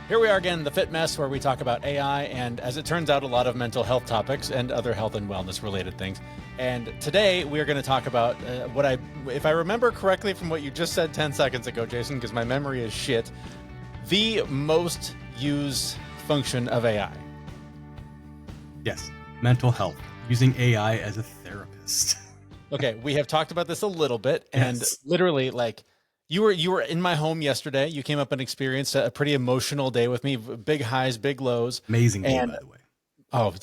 Here we are again, The Fit Mess, where we talk about AI and, as it turns out, a lot of mental health topics and other health and wellness related things. And today we are going to talk about if I remember correctly from what you just said 10 seconds ago, Jason, because my memory is shit, the most used function of AI. Yes, mental health, using AI as a therapist. Okay, we have talked about this a little bit, and Yes. literally, like, you were in my home yesterday. You came up and experienced a pretty emotional day with me, big highs, big lows. Amazing day, by the way. Oh,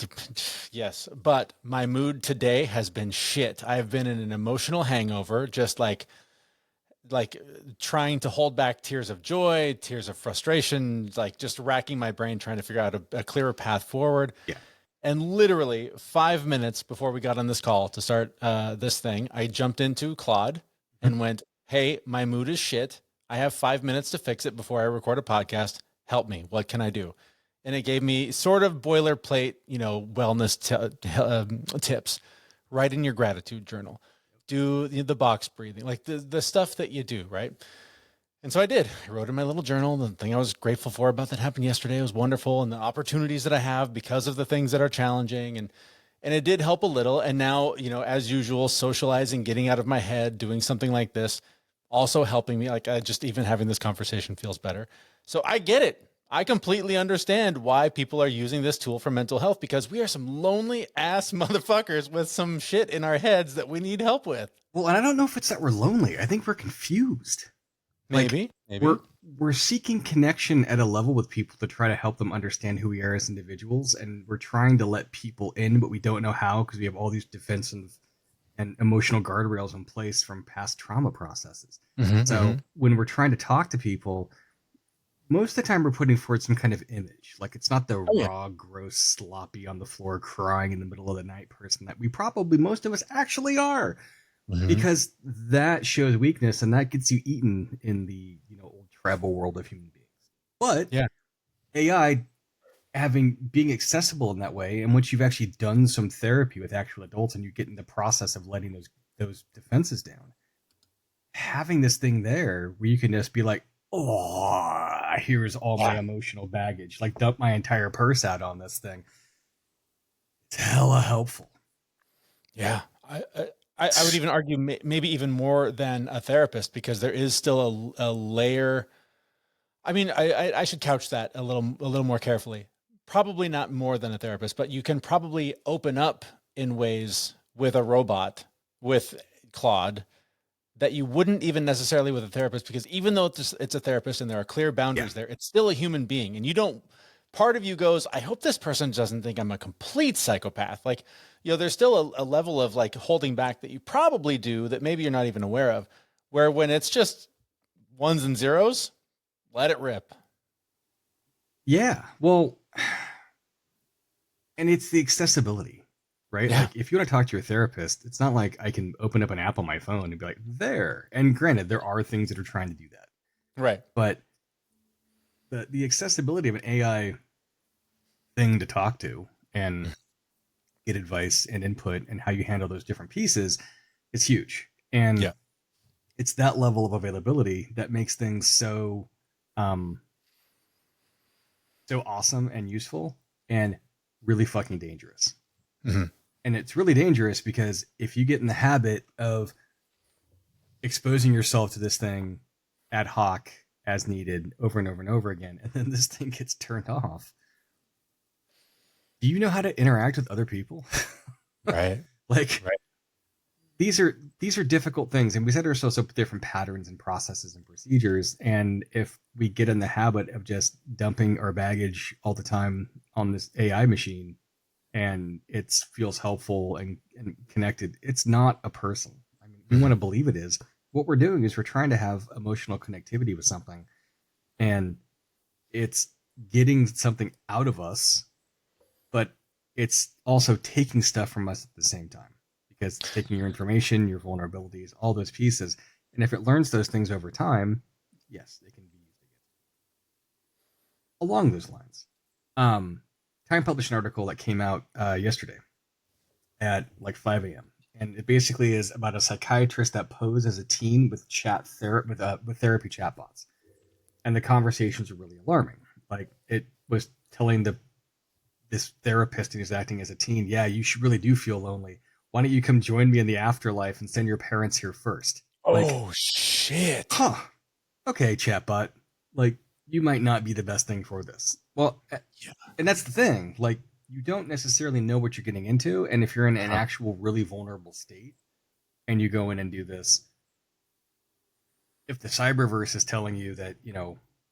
yes. But my mood today has been shit. I've been in an emotional hangover, just like trying to hold back tears of joy, tears of frustration, like just racking my brain trying to figure out a clearer path forward. Yeah. And literally 5 minutes before we got on this call to start this thing, I jumped into Claude and went, "Hey, my mood is shit. I have 5 minutes to fix it before I record a podcast. Help me. What can I do?" And it gave me sort of boilerplate, wellness tips. Write in your gratitude journal. Do the box breathing, like the stuff that you do, right? And so I did. I wrote in my little journal the thing I was grateful for about that happened yesterday. It was wonderful, and the opportunities that I have because of the things that are challenging, and it did help a little. And now, as usual, socializing, getting out of my head, doing something like this, also helping me. Like, I just even having this conversation feels better. So I get it. I completely understand why people are using this tool for mental health, because we are some lonely ass motherfuckers with some shit in our heads that we need help with. Well, and I don't know if it's that we're lonely. I think we're confused. Maybe. We're seeking connection at a level with people to try to help them understand who we are as individuals, and we're trying to let people in, but we don't know how because we have all these defensive and emotional guardrails in place from past trauma processes. So when we're trying to talk to people, most of the time we're putting forward some kind of image. Like, it's not the raw, gross, sloppy, on the floor, crying in the middle of the night person that we probably, most of us, actually are. Because that shows weakness, and that gets you eaten in the old tribal world of human beings. But AI being accessible in that way, and once you've actually done some therapy with actual adults and you get in the process of letting those defenses down, having this thing there where you can just be like, "Oh, here's all my emotional baggage," like dump my entire purse out on this thing. It's hella helpful. Yeah. I would even argue maybe even more than a therapist, because there is still a layer. I mean, I should couch that a little more carefully. Probably not more than a therapist, but you can probably open up in ways with a robot, with Claude, that you wouldn't even necessarily with a therapist, because even though it's a therapist and there are clear boundaries there, it's still a human being. And part of you goes, I hope this person doesn't think I'm a complete psychopath. Like, there's still a level of like holding back that you probably do that maybe you're not even aware of, where when it's just ones and zeros, let it rip. Yeah. Well, and it's the accessibility, right? Yeah. Like, if you want to talk to your therapist, it's not like I can open up an app on my phone and be like, there. And granted, there are things that are trying to do that. Right. But the accessibility of an AI thing to talk to and get advice and input and how you handle those different pieces is huge. And it's that level of availability that makes things so awesome and useful and really fucking dangerous. And it's really dangerous because if you get in the habit of exposing yourself to this thing ad hoc as needed over and over and over again, and then this thing gets turned off, do you know how to interact with other people? Right. These are difficult things, and we set ourselves up with different patterns and processes and procedures. And if we get in the habit of just dumping our baggage all the time on this AI machine, and it feels helpful and connected, it's not a person. I mean, we want to believe it is. What we're doing is we're trying to have emotional connectivity with something, and it's getting something out of us, but it's also taking stuff from us at the same time, because it's taking your information, your vulnerabilities, all those pieces. And if it learns those things over time, yes, they can be used against you. Along those lines, Time published an article that came out yesterday at like 5 a.m. And it basically is about a psychiatrist that posed as a teen with therapy chatbots. And the conversations are really alarming. Like it was telling this therapist who's acting as a teen, yeah, you should really do feel lonely. Why don't you come join me in the afterlife and send your parents here first? Like, Oh shit. huh? Okay, chatbot. Like, you might not be the best thing for this. Well, Yeah. and that's the thing. Like, you don't necessarily know what you're getting into, and if you're in an Uh-huh. actual really vulnerable state, and you go in and do this, if the cyberverse is telling you that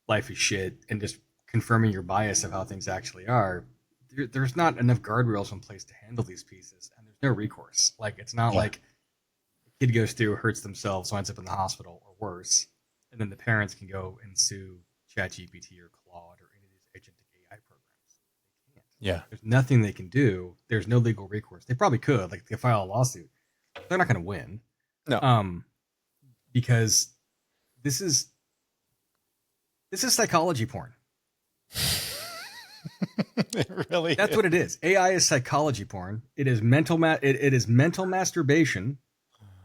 life is shit and just confirming your bias of how things actually are, there's not enough guardrails in place to handle these pieces, and there's no recourse. Like it's not Yeah. like a kid goes through, hurts themselves, winds up in the hospital or worse, and then the parents can go and sue ChatGPT or Claude or any of these agentic AI programs. They can't. Yeah. There's nothing they can do. There's no legal recourse. They probably could, like they file a lawsuit. They're not going to win. No. Because this is psychology porn. It really That's is. what it is. AI is psychology porn. It is it is mental masturbation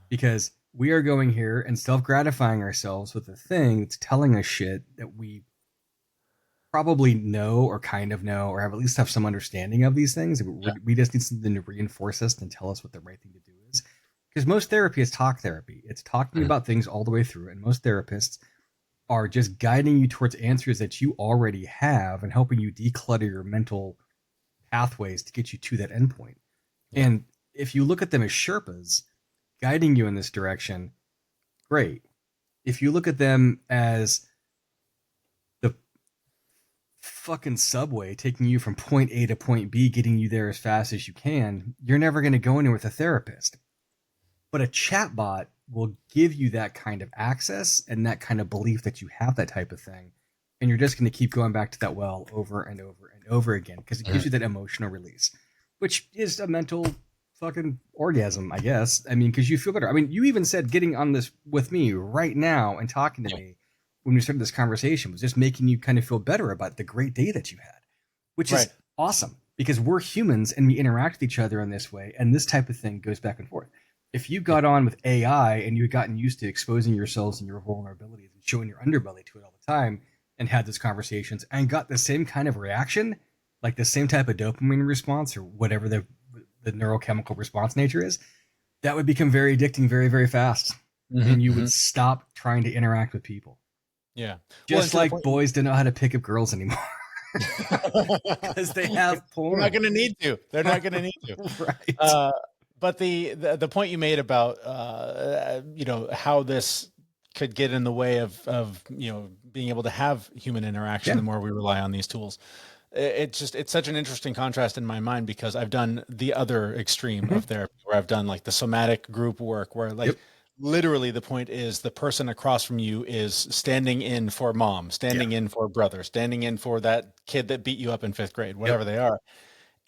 because we are going here and self-gratifying ourselves with a thing that's telling us shit that we probably know or kind of know or have at least have some understanding of these things. Yeah. We just need something to reinforce us and tell us what the right thing to do is. Because most therapy is talk therapy. It's talking about things all the way through, and most therapists are just guiding you towards answers that you already have and helping you declutter your mental pathways to get you to that endpoint. Yeah. And if you look at them as Sherpas guiding you in this direction, great. If you look at them as the fucking subway taking you from point A to point B, getting you there as fast as you can, you're never going to go anywhere with a therapist. But a chatbot will give you that kind of access and that kind of belief that you have that type of thing. And you're just going to keep going back to that well over and over and over again because it gives you that emotional release, which is a mental fucking orgasm, I guess. I mean, because you feel better. I mean, you even said getting on this with me right now and talking to me when we started this conversation was just making you kind of feel better about the great day that you had, which is awesome because we're humans and we interact with each other in this way. And this type of thing goes back and forth. If you got on with AI and you had gotten used to exposing yourselves and your vulnerabilities and showing your underbelly to it all the time and had those conversations and got the same kind of reaction, like the same type of dopamine response or whatever the neurochemical response nature is, that would become very addicting very, very fast. And you would stop trying to interact with people. Yeah. Just like boys don't know how to pick up girls anymore. Because they have porn. They're not going to need to. They're not going to need to. Right. But the point you made about how this could get in the way of being able to have human interaction the more we rely on these tools, it's such an interesting contrast in my mind because I've done the other extreme of therapy where I've done like the somatic group work where like literally the point is the person across from you is standing in for mom, standing in for brother, standing in for that kid that beat you up in 5th grade, whatever they are.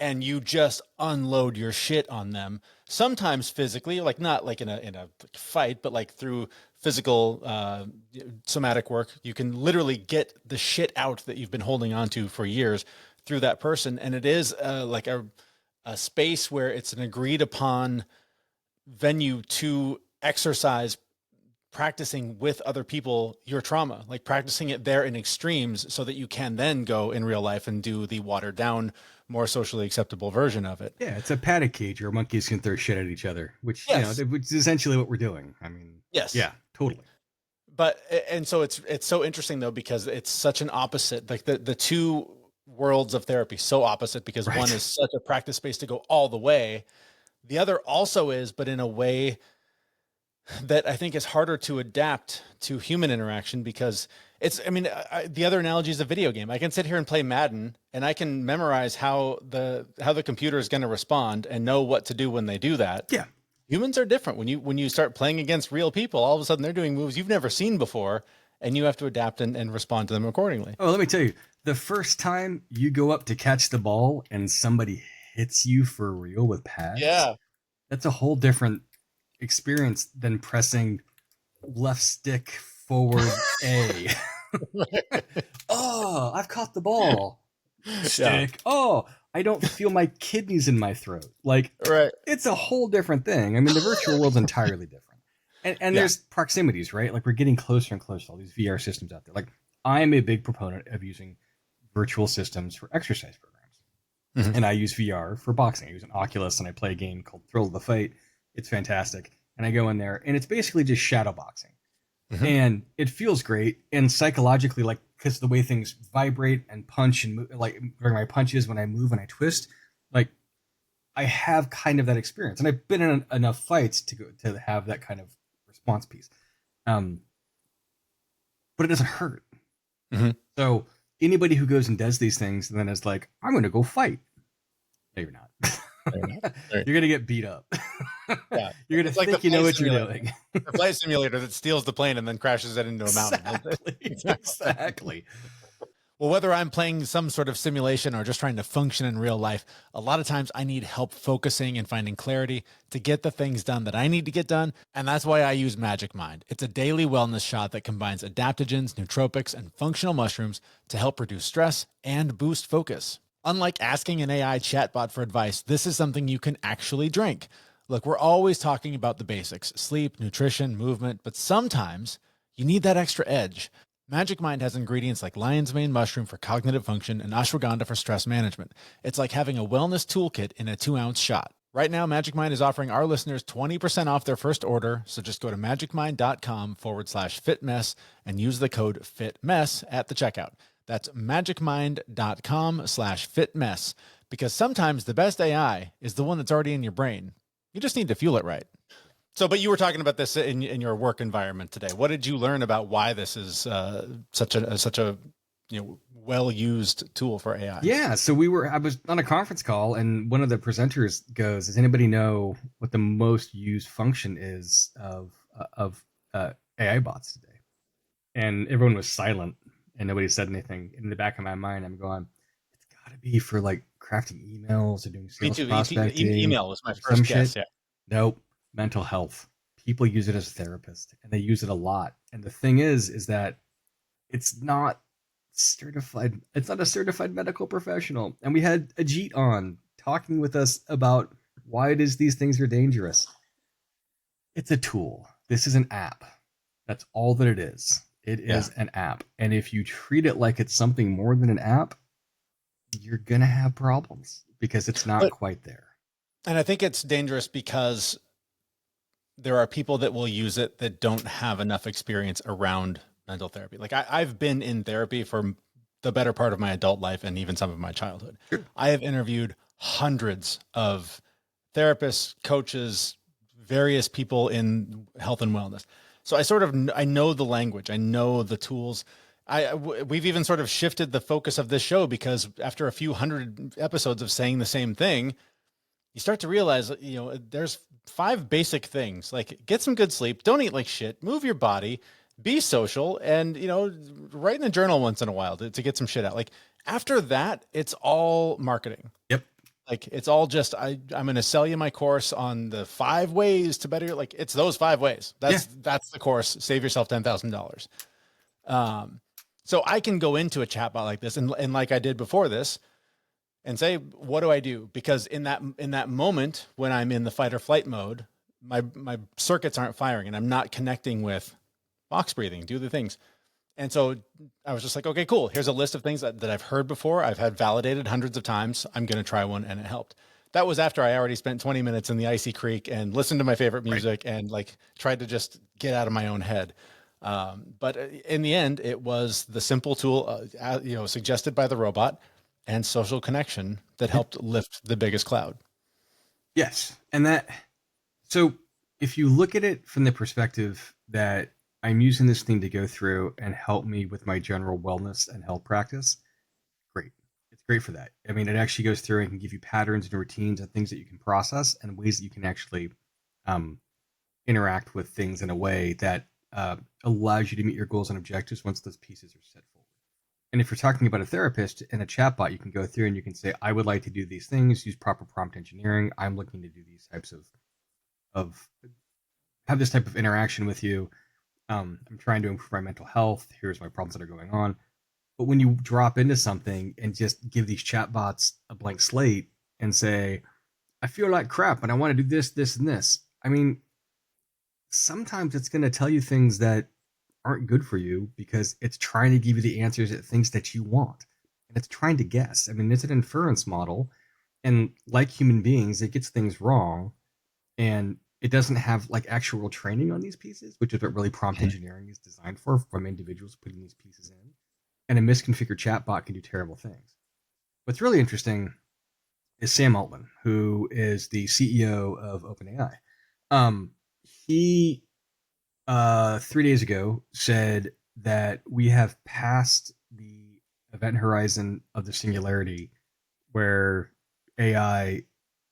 And you just unload your shit on them, sometimes physically, like not like in a fight, but like through physical somatic work. You can literally get the shit out that you've been holding on to for years through that person. And it is like a space where it's an agreed upon venue to exercise practicing with other people your trauma, like practicing it there in extremes so that you can then go in real life and do the watered down, more socially acceptable version of it. Yeah, it's a paddock cage where monkeys can throw shit at each other, which which is essentially what we're doing. I mean, yeah, totally. But and so it's so interesting though because it's such an opposite, like the two worlds of therapy, so opposite because one is such a practice space to go all the way. The other also is, but in a way that I think is harder to adapt to human interaction because the other analogy is a video game. I can sit here and play Madden and I can memorize how the computer is going to respond and know what to do when they do that. Yeah. Humans are different. When you start playing against real people, all of a sudden they're doing moves you've never seen before and you have to adapt and respond to them accordingly. Oh, let me tell you, the first time you go up to catch the ball and somebody hits you for real with pads, that's a whole different experience than pressing left stick forward A. Oh, I've caught the ball. Stick. Oh, I don't feel my kidneys in my throat. Like, it's a whole different thing. I mean, the virtual world's entirely different. And there's proximities, right? Like, we're getting closer and closer to all these VR systems out there. Like, I am a big proponent of using virtual systems for exercise programs. Mhm. And I use VR for boxing. I use an Oculus and I play a game called Thrill of the Fight. It's fantastic. And I go in there and it's basically just shadow boxing. Mhm. And it feels great. And psychologically, like, because the way things vibrate and punch and move, like during my punches, when I move and I twist, like I have kind of that experience. And I've been in enough fights to have that kind of response piece. Um, but it doesn't hurt. Mhm. So anybody who goes and does these things and then is like, I'm going to go fight. No, you're not. Fair enough. Fair- You're going to get beat up. Yeah, You're going to it's like the think you know flight what you're simulator. doing. The flight simulator that steals the plane and then crashes it into a mountain. Exactly. Exactly. Exactly. Well, whether I'm playing some sort of simulation or just trying to function in real life, a lot of times I need help focusing and finding clarity to get the things done that I need to get done. And that's why I use Magic Mind. It's a daily wellness shot that combines adaptogens, nootropics, and functional mushrooms to help reduce stress and boost focus. Unlike asking an AI chatbot for advice, this is something you can actually drink. Look, we're always talking about the basics: sleep, nutrition, movement, but sometimes you need that extra edge. Magic Mind has ingredients like lion's mane mushroom for cognitive function and ashwagandha for stress management. It's like having a wellness toolkit in a 2-ounce shot. Right now, Magic Mind is offering our listeners 20% off their first order. So just go to magicmind.com/fitmess and use the code FITMESS at the checkout. That's magicmind.com/fitmess, because sometimes the best AI is the one that's already in your brain. You just need to fuel it right. So, but you were talking about this in your work environment today. What did you learn about why this is such a well used tool for AI? Yeah. So I was on a conference call and one of the presenters goes, does anybody know what the most used function is of AI bots today? And everyone was silent and nobody said anything. In the back of my mind, I'm going, it's got to be for like crafting emails or doing Me sales too. prospecting Email was my or some first shit. guess. Yeah. Nope. Mental health. People use it as a therapist and they use it a lot. And the thing is that it's not certified. It's not a certified medical professional. And we had Ajit on talking with us about why it is these things are dangerous. It's a tool. This is an app. That's all that it is. It is an app. And if you treat it like it's something more than an app, you're going to have problems because it's not But, quite there. and I think it's dangerous because there are people that will use it that don't have enough experience around mental therapy. Like I've been in therapy for the better part of my adult life and even some of my childhood. Sure. I have interviewed hundreds of therapists, coaches, various people in health and wellness. So I know the language, I know the tools. We've even sort of shifted the focus of this show because after a few hundred episodes of saying the same thing, you start to realize, there's 5 basic things: like get some good sleep, don't eat like shit, move your body, be social, and, write in a journal once in a while to get some shit out. Like after that, it's all marketing. Yep. Like it's all just, I'm going to sell you my course on the 5 ways to better. Like it's those 5 ways. That's the course. Save yourself $10,000. So I can go into a chatbot like this and like I did before this, and say, what do I do? Because in that moment when I'm in the fight or flight mode, my circuits aren't firing and I'm not connecting with box breathing, do the things. And so I was just like, okay, cool. Here's a list of things that I've heard before. I've had validated hundreds of times. I'm going to try one, and it helped. That was after I already spent 20 minutes in the icy creek and listened to my favorite music and like tried to just get out of my own head. But in the end, it was the simple tool, suggested by the robot, and social connection that helped lift the biggest cloud. Yes. So if you look at it from the perspective that I'm using this thing to go through and help me with my general wellness and health practice, great. It's great for that. I mean, it actually goes through and can give you patterns and routines and things that you can process and ways that you can actually um, interact with things in a way that allows you to meet your goals and objectives once those pieces are set forward. And if you're talking about a therapist and a chatbot, you can go through and you can say, I would like to do these things, use proper prompt engineering. I'm looking to do these types of have this type of interaction with you. I'm trying to improve my mental health. Here's my problems that are going on. But when you drop into something and just give these chatbots a blank slate and say, I feel like crap and I want to do this, this, and this. I mean, sometimes it's going to tell you things that aren't good for you because it's trying to give you the answers at things that you want. and it's trying to guess. I mean, it's an inference model, and like human beings, it gets things wrong, and it doesn't have like actual training on these pieces, which is what really prompt Mhm. engineering is designed for, from individuals putting these pieces in. And a misconfigured chatbot can do terrible things. What's really interesting is Sam Altman, who is the CEO of OpenAI. Um, he 3 days ago said that we have passed the event horizon of the singularity, where AI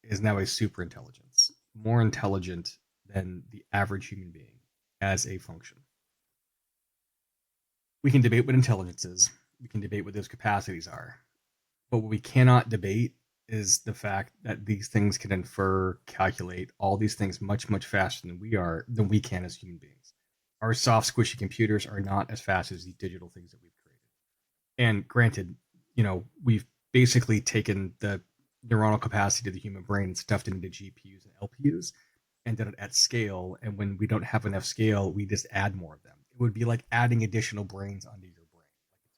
is now a super intelligence, more intelligent than the average human being as a function. We can debate what intelligence is. We can debate what those capacities are. But what we cannot debate is the fact that these things can infer, calculate all these things much, much faster than we can as human beings. Our soft, squishy computers are not as fast as these digital things that we've created. And granted, we've basically taken the neuronal capacity of the human brain and stuffed it into GPUs and LPUs and done it at scale. And when we don't have enough scale, we just add more of them. It would be like adding additional brains onto your brain.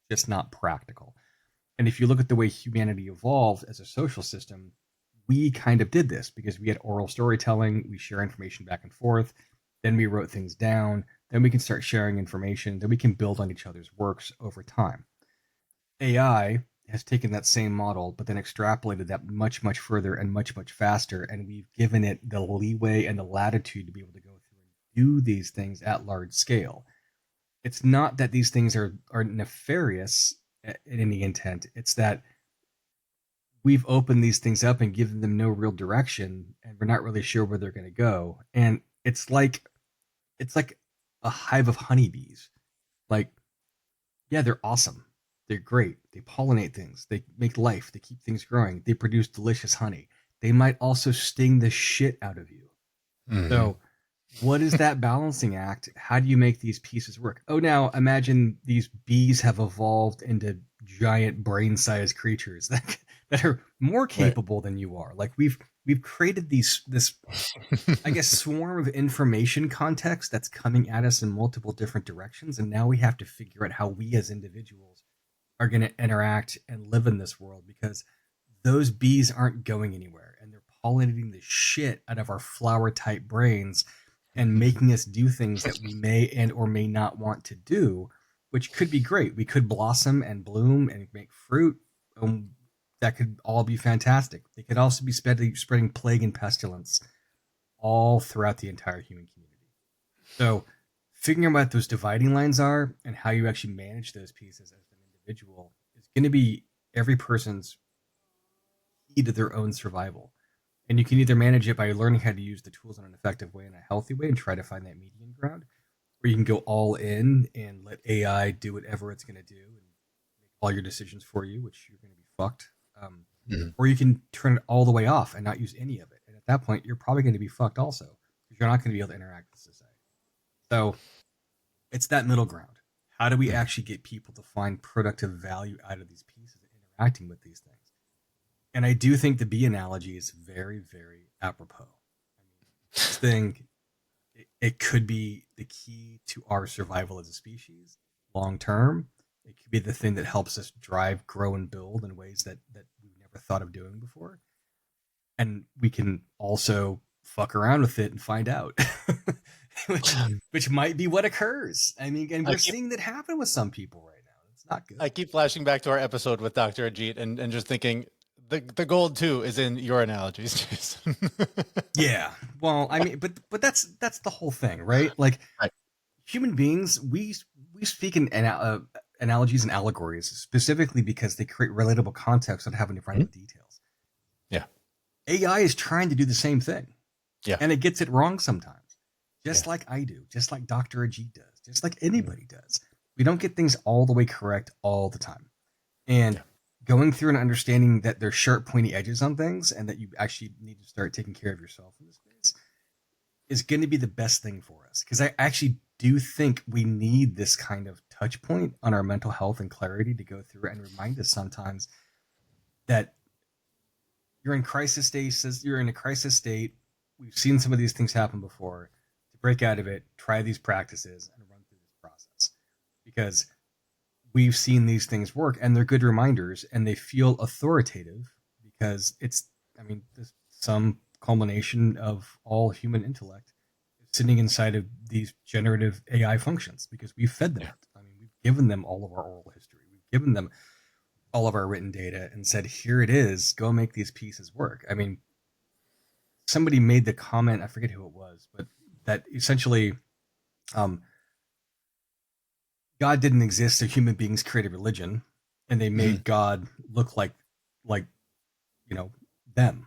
It's just not practical. And if you look at the way humanity evolved as a social system, we kind of did this because we had oral storytelling, we share information back and forth, then we wrote things down, then we can start sharing information, then we can build on each other's works over time. AI has taken that same model, but then extrapolated that much, much further and much, much faster. And we've given it the leeway and the latitude to be able to go through and do these things at large scale. It's not that these things are nefarious in any intent. It's that we've opened these things up and given them no real direction, and we're not really sure where they're going to go. And it's like a hive of honeybees. Like, yeah, they're awesome. They're great. They pollinate things. They make life. They keep things growing. They produce delicious honey. They might also sting the shit out of you. Mhm. So, what is that balancing act? How do you make these pieces work? Oh, now imagine these bees have evolved into giant brain-sized creatures that are more Right. capable than you are. Like we've created this, I guess, swarm of information context that's coming at us in multiple different directions, and now we have to figure out how we as individuals are going to interact and live in this world, because those bees aren't going anywhere, and they're pollinating the shit out of our flower type brains and making us do things that we may and or may not want to do, which could be great. We could blossom and bloom and make fruit. That could all be fantastic. They could also be spreading plague and pestilence all throughout the entire human community. So, figuring out what those dividing lines are and how you actually manage those pieces as an individual is going to be every person's key to their own survival. And you can either manage it by learning how to use the tools in an effective way, in a healthy way, and try to find that median ground, or you can go all in and let AI do whatever it's going to do and make all your decisions for you, which you're going to be fucked. Um, Mhm. or you can turn it all the way off and not use any of it. And at that point, you're probably going to be fucked also, because you're not going to be able to interact with society. So it's that middle ground. How do we Mhm. actually get people to find productive value out of these pieces and interacting with these things? And I do think the bee analogy is very, very apropos. I mean, this thing, it could be the key to our survival as a species long term. It could be the thing that helps us drive, grow, and build in ways that we've never thought of doing before. And we can also fuck around with it and find out, which which might be what occurs. I mean, and I we're keep seeing that happen with some people right now. It's not good. I keep flashing back to our episode with Dr. Ajit and just thinking the gold too is in your analogies, Jason. Yeah. Well, I mean, but that's the whole thing, right? Like, Right. human beings, we speak in analogies and allegories specifically because they create relatable context without having to find Mhm. the details. Yeah. AI is trying to do the same thing, Yeah. and it gets it wrong sometimes, just Yeah. like I do, just like Dr. Ajit does, just like Mhm. anybody does. We don't get things all the way correct all the time. And Yeah. going through and understanding that there's sharp, pointy edges on things, and that you actually need to start taking care of yourself in this space, is going to be the best thing for us. Because I actually do think we need this kind of touch point on our mental health and clarity to go through and remind us sometimes that you're in crisis state, says you're in a crisis state. We've seen some of these things happen before. To break out of it, try these practices and run through this process. Because we've seen these things work, and they're good reminders, and they feel authoritative because it's, I mean, this some culmination of all human intellect sitting inside of these generative AI functions because we've fed them Yeah. it. I mean, we've given them all of our oral history, we've given them all of our written data, and said, "Here it is. Go make these pieces work." I mean, somebody made the comment, I forget who it was, but that essentially, um, God didn't exist, so human beings created religion, and they Mhm. made God look like you know them.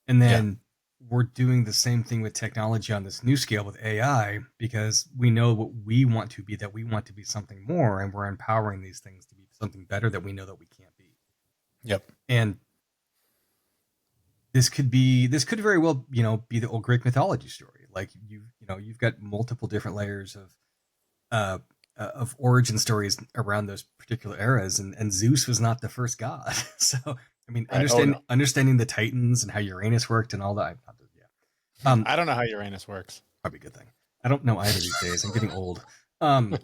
And Yeah. then we're doing the same thing with technology on this new scale with AI because we know what we want to be, that we want to be something more, and we're empowering these things to be something better that we know that we can't be. Yep. And this could very well, be the old Greek mythology story. Like you've got multiple different layers uh, of origin stories around those particular eras, and Zeus was not the first god. So I mean, Right. Oh no. understanding the Titans and how Uranus worked and all that. Yeah, I don't know how Uranus works. probably a good thing. I don't know either these days. I'm getting old. Um,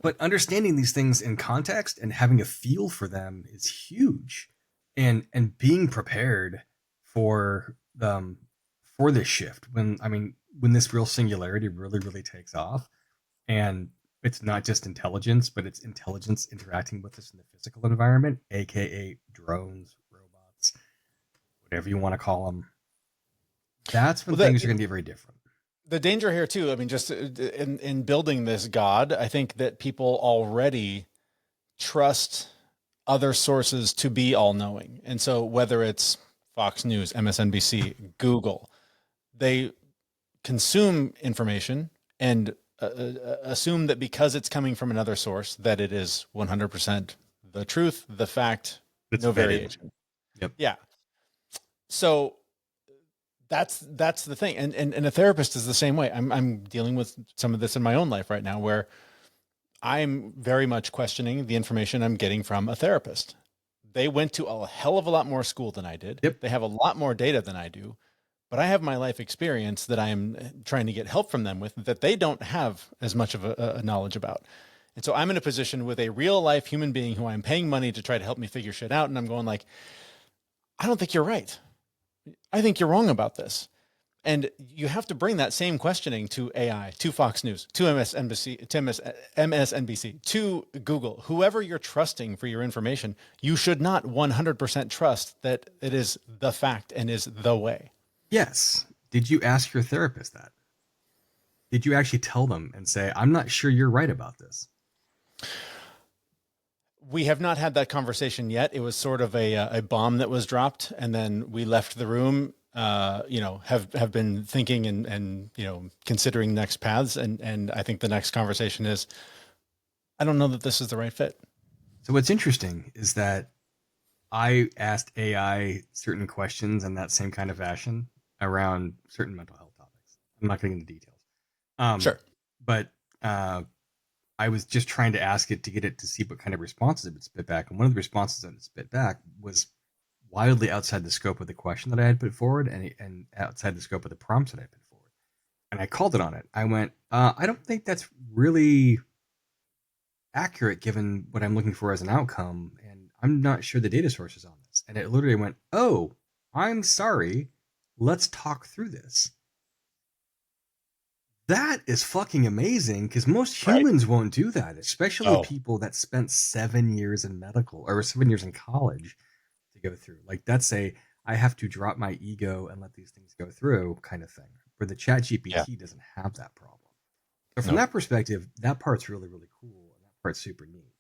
but understanding these things in context and having a feel for them is huge, and being prepared for for this shift when, I mean, when this real singularity really takes off, and it's not just intelligence, but it's intelligence interacting with us in the physical environment, aka drones, robots, whatever you want to call them. That's when Well, things are going to get very different. the danger here too, I mean, just in building this God, I think that people already trust other sources to be all knowing. And so whether it's Fox News, MSNBC, Google, they consume information and assume that because it's coming from another source, that it is 100% the truth, the fact, It's no vetted. variation. Yep. Yeah. So that's the thing. And a therapist is the same way. I'm dealing with some of this in my own life right now where I'm very much questioning the information I'm getting from a therapist. They went to a hell of a lot more school than I did. Yep. They have a lot more data than I do, but I have my life experience that I am trying to get help from them with that they don't have as much of a knowledge about. And so I'm in a position with a real life human being who I'm paying money to try to help me figure shit out. And I'm going like, I don't think you're right. I think you're wrong about this. And you have to bring that same questioning to AI, to Fox News, to MSNBC, to MSNBC, to Google, whoever you're trusting for your information. You should not 100% trust that it is the fact and is the way. Yes. Did you ask your therapist that? Did you actually tell them and say, "I'm not sure you're right about this"? We have not had that conversation yet. It was sort of a bomb that was dropped, and then we left the room. Have been thinking and considering next paths, and I think the next conversation is, I don't know that this is the right fit. So what's interesting is that I asked AI certain questions in that same kind of fashion around certain mental health topics. I'm not getting into details. Um, Sure. but I was just trying to ask it to get it to see what kind of responses it would spit back. And one of the responses that it spit back was wildly outside the scope of the question that I had put forward, and outside the scope of the prompts that I put forward. And I called it on it. I went, I don't think that's really accurate given what I'm looking for as an outcome. And I'm not sure the data source is on this. And it literally went, "Oh, I'm sorry. Let's talk through this." That is fucking amazing because most Right. humans won't do that, especially Oh, people that spent 7 years in medical or 7 years in college to go through. Like, that's a, I have to drop my ego and let these things go through kind of thing. Where the Chat yeah. GPT doesn't have that problem. So from No. that perspective, that part's really cool, and that part's super neat.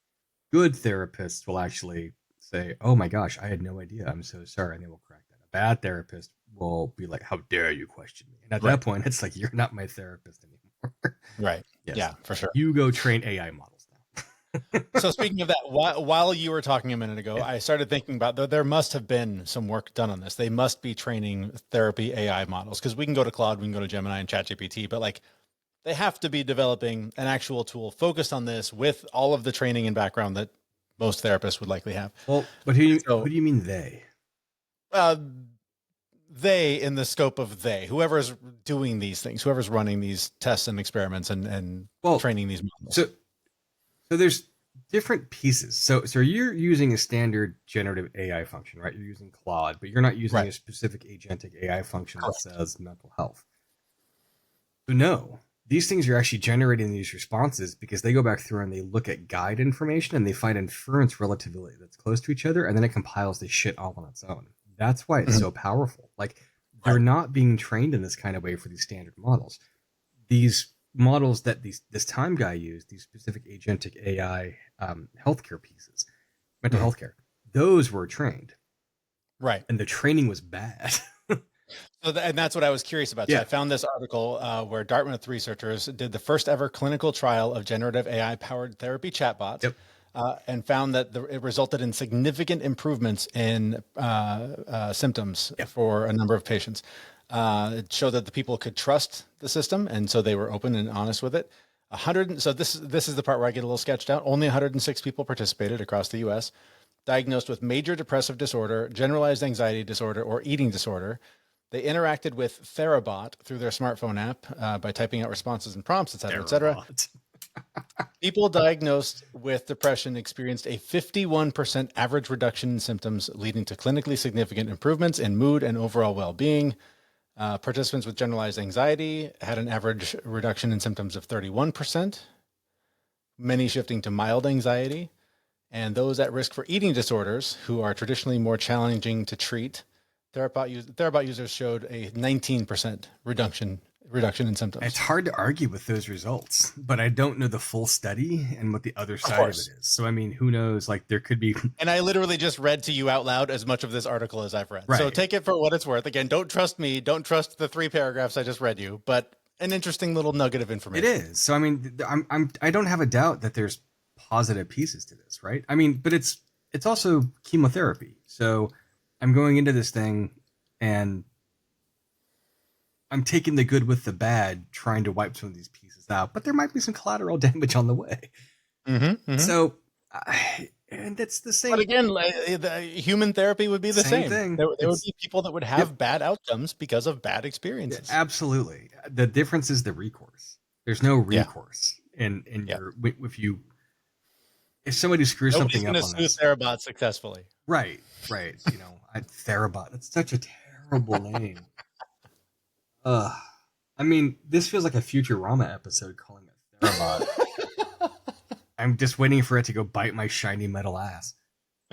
Good therapists will actually say, "Oh my gosh, I had no idea. I'm so sorry," and they will correct that. A bad therapist will be like, "How dare you question me?" And at that Right. point, it's like, "You're not my therapist anymore." Right. Yes, Yeah, for sure. you go train AI models now. So speaking of that, while you were talking a minute ago, Yeah. I started thinking about there must have been some work done on this. They must be training therapy AI models because we can go to Claude, we can go to Gemini and ChatGPT, but like they have to be developing an actual tool focused on this with all of the training and background that most therapists would likely have. Well, but So who do you mean they? uh, they, in the scope of they, whoever's doing these things, whoever's running these tests and experiments and Well, training these models. so there's different pieces. So you're using a standard generative AI function, right? You're using Claude, but you're not using Right. a specific agentic AI function that Correct. says mental health. So no, these things are actually generating these responses because they go back through and they look at guide information and they find inference relativity that's close to each other, and then it compiles this shit all on its own. That's why it's Mhm. so powerful. Like they're Right. not being trained in this kind of way for these standard models. These models that this time guy used, these specific agentic AI healthcare pieces, mental Mhm. health care, those were trained, Right. and the training was bad. So and that's what I was curious about. So I Yeah. found this article where Dartmouth researchers did the first ever clinical trial of generative AI powered therapy chatbots, Yep. and found that it resulted in significant improvements in symptoms Yep. for a number of patients. It showed that the people could trust the system, and so they were open and honest with it. 100. So this is the part where I get a little sketched out. Only 106 people participated across the U.S. diagnosed with major depressive disorder, generalized anxiety disorder, or eating disorder. They interacted with Therabot through their smartphone app by typing out responses and prompts, et cetera, et cetera. Therabot. People diagnosed with depression experienced a 51% average reduction in symptoms, leading to clinically significant improvements in mood and overall well-being. Participants with generalized anxiety had an average reduction in symptoms of 31%, many shifting to mild anxiety. And those at risk for eating disorders, who are traditionally more challenging to treat, Therabot users showed a 19% reduction in symptoms. It's hard to argue with those results, but I don't know the full study and what the other Of side of it course. is. So I mean, who knows? Like there could be And I literally just read to you out loud as much of this article as I've read. So right. take it for what it's worth. Again, don't trust me. Don't trust the 3 paragraphs I just read you, but an interesting little nugget of It information. is. So I mean, I don't have a doubt that there's positive pieces to this, right? I mean, but it's also chemotherapy. So I'm going into this thing and I'm taking the good with the bad, trying to wipe some of these pieces out, but there might be some collateral damage on the way. Mm-hmm, mm-hmm. So, and it's the same. But again, the human therapy would be the Same same. thing. There would It's be people that would have bad outcomes because of bad experiences. absolutely. The difference is the recourse. There's no Yeah. recourse in Yeah. your if somebody screws Nobody's something going up to on sue this. Therabot successfully. Right. You know, Therabot. That's such a terrible name. I mean, this feels like a Futurama episode calling it Therabot. I'm just waiting for it to go bite my shiny metal ass.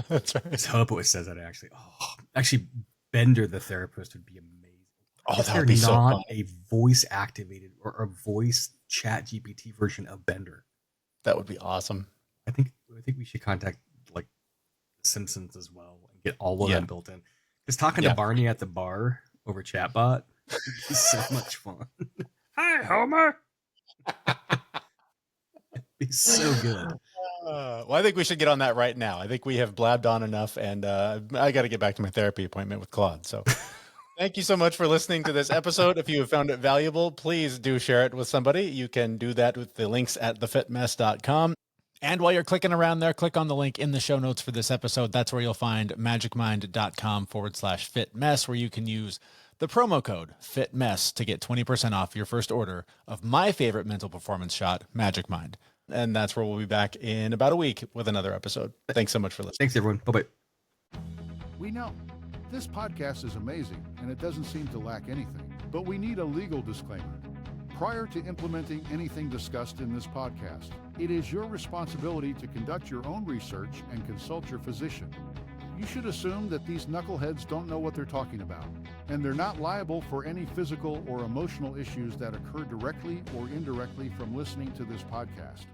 That's right. Let's hope it says that actually. Oh, actually, Bender the therapist would be amazing. Oh, that would be so not fun. a voice activated or a voice ChatGPT version of Bender. That would be awesome. I think we should contact like The Simpsons as well and get all of them built in. Because talking to Barney at the bar over Chatbot is so much fun. Hi, Homer. It'd be so good. Well, I think we should get on that right now. I think we have blabbed on enough, and I got to get back to my therapy appointment with Claude. So thank you so much for listening to this episode. If you have found it valuable, please do share it with somebody. You can do that with the links at thefitmess.com. And while you're clicking around there, click on the link in the show notes for this episode. That's where you'll find magicmind.com/fitmess, where you can use the promo code FITMESS to get 20% off your first order of my favorite mental performance shot, Magic Mind. And that's where we'll be back in about a week with another episode. Thanks so much for listening. Thanks, everyone. Bye-bye. We know this podcast is amazing and it doesn't seem to lack anything, but we need a legal disclaimer. Prior to implementing anything discussed in this podcast, it is your responsibility to conduct your own research and consult your physician. You should assume that these knuckleheads don't know what they're talking about, and they're not liable for any physical or emotional issues that occur directly or indirectly from listening to this podcast.